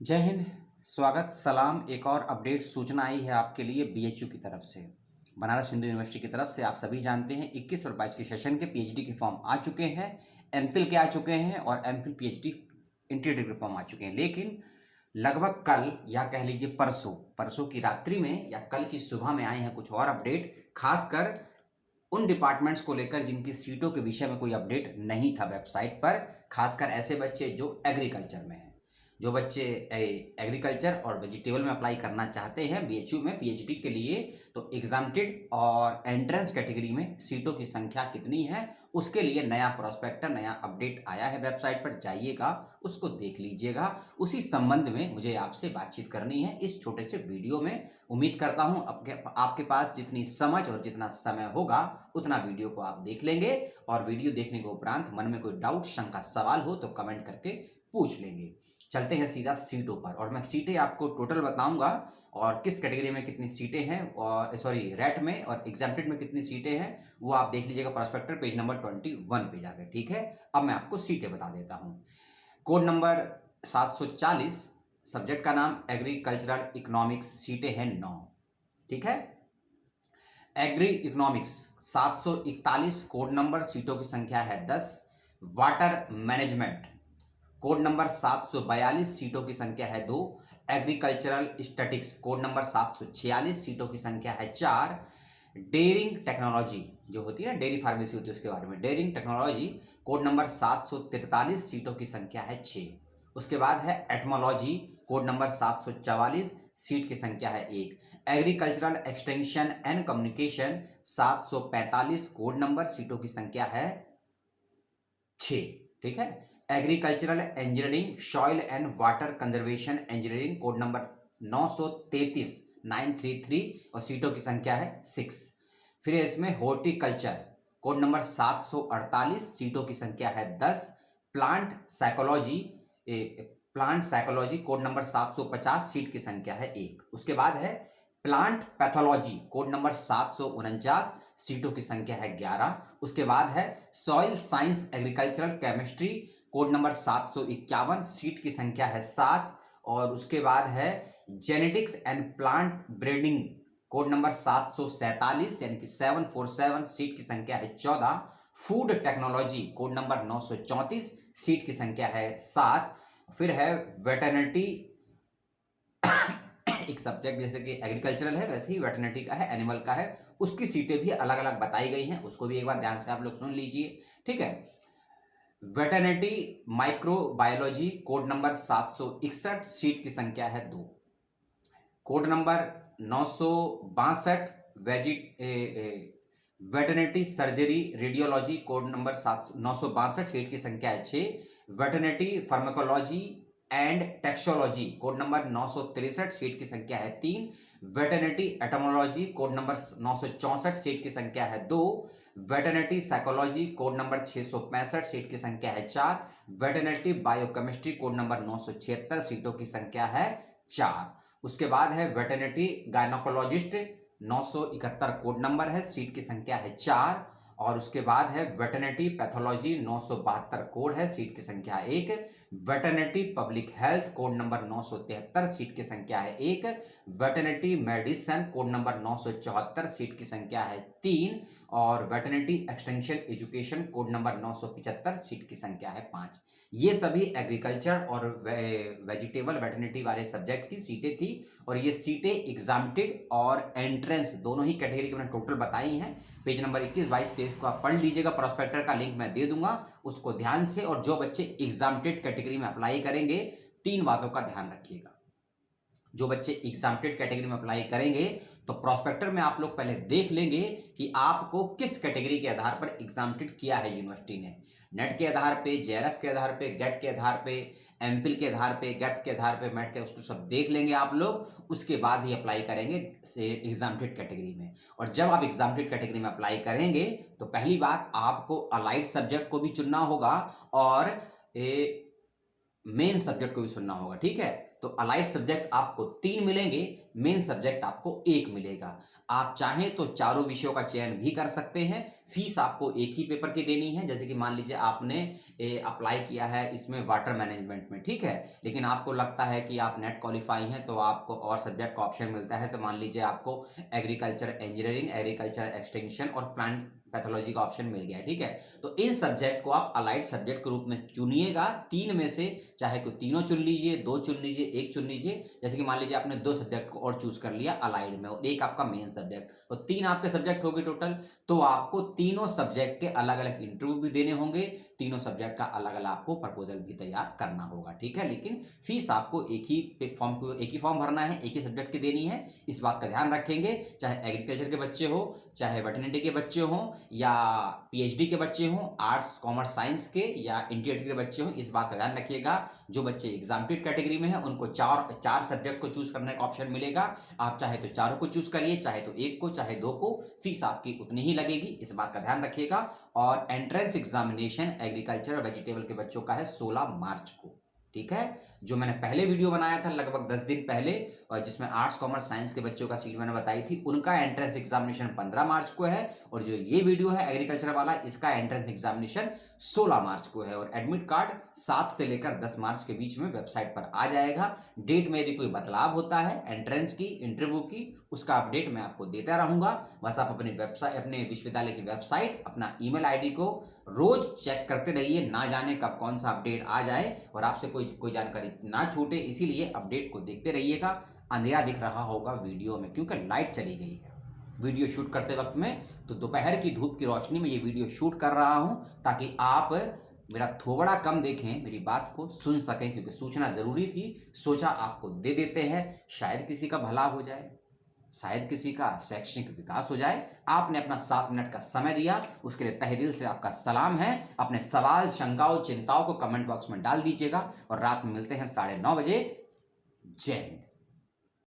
जय हिंद। स्वागत सलाम। एक और अपडेट सूचना आई है आपके लिए बीएचयू की तरफ से, बनारस हिंदू यूनिवर्सिटी की तरफ से। आप सभी जानते हैं 21 और 22 के सेशन के पीएचडी के फॉर्म आ चुके हैं, एमफिल के आ चुके हैं और एमफिल पीएचडी इंटीग्रेटेड के फॉर्म आ चुके हैं। लेकिन लगभग कल या कह लीजिए परसों की रात्रि में या कल की सुबह में आए हैं कुछ और अपडेट, खासकर उन डिपार्टमेंट्स को लेकर जिनकी सीटों के विषय में कोई अपडेट नहीं था वेबसाइट पर। खासकर ऐसे बच्चे जो एग्रीकल्चर में हैं, जो बच्चे एग्रीकल्चर और वेजिटेबल में अप्लाई करना चाहते हैं बीएचयू में पीएचडी के लिए, तो एग्जाम्प्टेड और एंट्रेंस कैटेगरी में सीटों की संख्या कितनी है उसके लिए नया प्रोस्पेक्टर, नया अपडेट आया है वेबसाइट पर। जाइएगा, उसको देख लीजिएगा। उसी संबंध में मुझे आपसे बातचीत करनी है इस छोटे से वीडियो में। उम्मीद करता हूं आपके पास जितनी समझ और जितना समय होगा उतना वीडियो को आप देख लेंगे, और वीडियो देखने के उपरांत मन में कोई डाउट, शंका, सवाल हो तो कमेंट करके पूछ लेंगे। चलते हैं सीधा सीटों पर, और मैं सीटें आपको टोटल बताऊंगा और किस कैटेगरी में कितनी सीटें हैं, और रेट में और एग्जाम्प्टेड में कितनी सीटें हैं वो आप देख लीजिएगा प्रोस्पेक्टर पेज नंबर 21 पे जाकर। ठीक है, अब मैं आपको सीटें बता देता हूं। कोड नंबर 740, सब्जेक्ट का नाम एग्रीकल्चरल इकोनॉमिक्स, सीटें हैं 9। ठीक है, एग्री इकोनॉमिक्स 741 कोड नंबर, सीटों की संख्या है 10। वाटर मैनेजमेंट कोड नंबर 742, सीटों की संख्या है 2। एग्रीकल्चरल स्टैटिक्स कोड नंबर 746, सीटों की संख्या है 4। डेयरिंग टेक्नोलॉजी जो होती है ना, डेयरी फार्मेसी होती है, उसके बारे में डेयरिंग टेक्नोलॉजी कोड नंबर 743, सीटों की संख्या है 6। उसके बाद है एटमोलॉजी कोड नंबर 744, सीट की संख्या है 1। Agricultural extension and communication 745 code number, सीटों की संख्या है 6। ठीक है, agricultural engineering soil and water conservation engineering code number 933 933 और सीटों की संख्या है 6। फिर इसमें हॉर्टिकल्चर कोड नंबर 748, सीटों की संख्या है 10। Plant psychology code number 750, seat की संख्या है 1। उसके बाद है प्लांट पैथोलॉजी कोड नंबर 749, सीटों की संख्या है 11। उसके बाद है soil science agricultural chemistry code number 751, seat की संख्या है 7। और उसके बाद है genetics and plant breeding code number 747 यानी कि 747, सीट की संख्या है 14। Food technology code number 934, seat की संख्या है 7। फिर है वेटरनिटी एक सब्जेक्ट जैसे कि एग्रीकल्चरल है वैसे ही वेटरनिटी का है, एनिमल का है, उसकी सीटें भी अलग अलग बताई गई हैं, उसको भी एक बार ध्यान से आप लोग सुन लीजिए। ठीक है, veterinary microbiology code number 761, seat की संख्या है 2। Code number 962 veterinary surgery radiology code number 962, seat की संख्या है 6। Veterinary pharmacology and toxicology code number 963, seat की संख्या है 3। Veterinary entomology code number 964, seat की संख्या है 2। Veterinary psychology code number 665, seat की संख्या है 4। वेटरनिटी बायोकेमिस्ट्री कोड नंबर 976, सीटों की संख्या है 4। उसके बाद है वेटरनिटी गायनोकोलॉजिस्ट 971 कोड नंबर है, सीट की संख्या है 4। और उसके बाद है वेटरनिटी पैथोलॉजी 972 कोड है, सीट की संख्या 1। Veterinary public health code number 973, seat की संख्या है 1। Veterinary medicine code number 974, seat की संख्या है 3। और veterinary extension education code number 975, seat की संख्या है 5। ये सभी एग्रीकल्चर और वेजिटेबल वेटरनिटी वाले सब्जेक्ट की सीटें थी, और ये सीटें एग्जाम्प्टेड और एंट्रेंस दोनों ही कैटेगरी की मैंने टोटल बताई हैं। पेज नंबर 21, 22, 23 को आप पढ़ लीजिएगा, प्रोस्पेक्टर का लिंक मैं दे दूंगा, उसको ध्यान से। और जो बच्चे एग्जाम्प्टेड कैटेगरी में अप्लाई करेंगे 3 बातों का ध्यान रखिएगा। जो बच्चे एग्जाम्प्टेड कैटेगरी में अप्लाई करेंगे तो प्रोस्पेक्टर में आप लोग पहले देख लेंगे कि आपको किस कैटेगरी के आधार पर एग्जाम्प्टेड किया है यूनिवर्सिटी ने। नेट के आधार पे, जेआरएफ के आधार पे, गेट के आधार पे, एमफिल के आधार पे, गैप के आधार पे, मेट के, उसको सब देख लेंगे आप लोग। उसके बाद ही अप्लाई करेंगे एग्जाम्प्टेड कैटेगरी में। और जब आप एग्जाम्प्टेड कैटेगरी में अप्लाई करेंगे तो पहली बात आपको अलाइड सब्जेक्ट को भी चुनना होगा और मेन सब्जेक्ट को भी सुनना होगा। ठीक है, तो अलाइड सब्जेक्ट आपको 3 मिलेंगे, मेन सब्जेक्ट आपको एक मिलेगा। आप चाहें तो चारों विषयों का चयन भी कर सकते हैं। फीस आपको एक ही पेपर की देनी है। जैसे कि मान लीजिए आपने अप्लाई किया है इसमें वाटर मैनेजमेंट में, ठीक है, लेकिन आपको लगता है कि आप नेट क्वालिफाई हैं तो आपको और सब्जेक्ट का ऑप्शन मिलता है। तो मान लीजिए आपको एग्रीकल्चर इंजीनियरिंग, एग्रीकल्चर एक्सटेंशन और प्लांट पैथोलॉजी का ऑप्शन मिल गया है, ठीक है। तो इन सब्जेक्ट को आप अलाइड सब्जेक्ट के रूप में चुनिएगा। तीन में से चाहे कोई तीनों चुन लीजिए, दो चुन लीजिए, एक चुन लीजिए। जैसे कि मान लीजिए आपने दो सब्जेक्ट को और चूज कर लिया अलाइड में और एक आपका मेन सब्जेक्ट, तो तीन आपके सब्जेक्ट हो गए टोटल। तो आपको तीनों सब्जेक्ट के अलग अलग इंटरव्यू भी देने होंगे, तीनों सब्जेक्ट का अलग अलग आपको प्रपोजल भी तैयार करना होगा, ठीक है। लेकिन फीस आपको एक ही फॉर्म भरना है, एक ही सब्जेक्ट की देनी है। इस बात का ध्यान रखेंगे, चाहे एग्रीकल्चर के बच्चे हो, चाहे वेटरनिटी के बच्चे हों, या पीएचडी के बच्चे हों, आर्ट्स कॉमर्स साइंस के या इंटीग्रेटेड के बच्चे हों। इस बात का ध्यान रखिएगा, जो बच्चे एग्जाम्प्टेड कैटेगरी में हैं उनको चार सब्जेक्ट को चूज करने का ऑप्शन मिलेगा। आप चाहे तो चारों को चूज करिए, चाहे तो एक को, चाहे दो को, फीस आपकी उतनी ही लगेगी। इस बात का ध्यान रखिएगा। और एंट्रेंस एग्जामिनेशन एग्रीकल्चर और वेजिटेबल के बच्चों का है 16 मार्च को, ठीक है। जो मैंने पहले वीडियो बनाया था लगभग 10 दिन पहले, और जिसमें आर्ट्स कॉमर्स साइंस के बच्चों का सीट मैंने बताई थी, उनका एंट्रेंस एग्जामिनेशन 15 मार्च को है। और जो ये वीडियो है एग्रीकल्चर वाला, इसका एंट्रेंस एग्जामिनेशन 16 मार्च को है। और एडमिट कार्ड 7 से लेकर 10 मार्च के बीच में वेबसाइट पर आ जाएगा। डेट में यदि कोई बदलाव होता है एंट्रेंस की, इंटरव्यू की, उसका अपडेट मैं आपको देता रहूंगा। बस आप अपनी वेबसाइट, अपने विश्वविद्यालय की वेबसाइट, अपना ईमेल आईडी को रोज चेक करते रहिए, ना जाने कब कौन सा अपडेट आ जाए और आपसे कोई जानकारी ना छूटे। इसीलिए अपडेट को देखते रहिएगा। अंधेरा दिख रहा होगा वीडियो में क्योंकि लाइट चली गई है वीडियो शूट करते वक्त में, तो दोपहर की धूप की रोशनी में ये वीडियो शूट कर रहा हूं ताकि आप मेरा थोड़ा कम देखें, मेरी बात को सुन सकें, क्योंकि सूचना जरूरी थी। सोचा आपको दे देते हैं, शायद किसी का भला हो जाए, शायद किसी का शैक्षणिक विकास हो जाए। आपने अपना 7 मिनट का समय दिया, उसके लिए तहे दिल से आपका सलाम है। अपने सवाल, शंकाओं, चिंताओं को कमेंट बॉक्स में डाल दीजिएगा और रात में मिलते हैं 9:30 बजे। जय हिंद।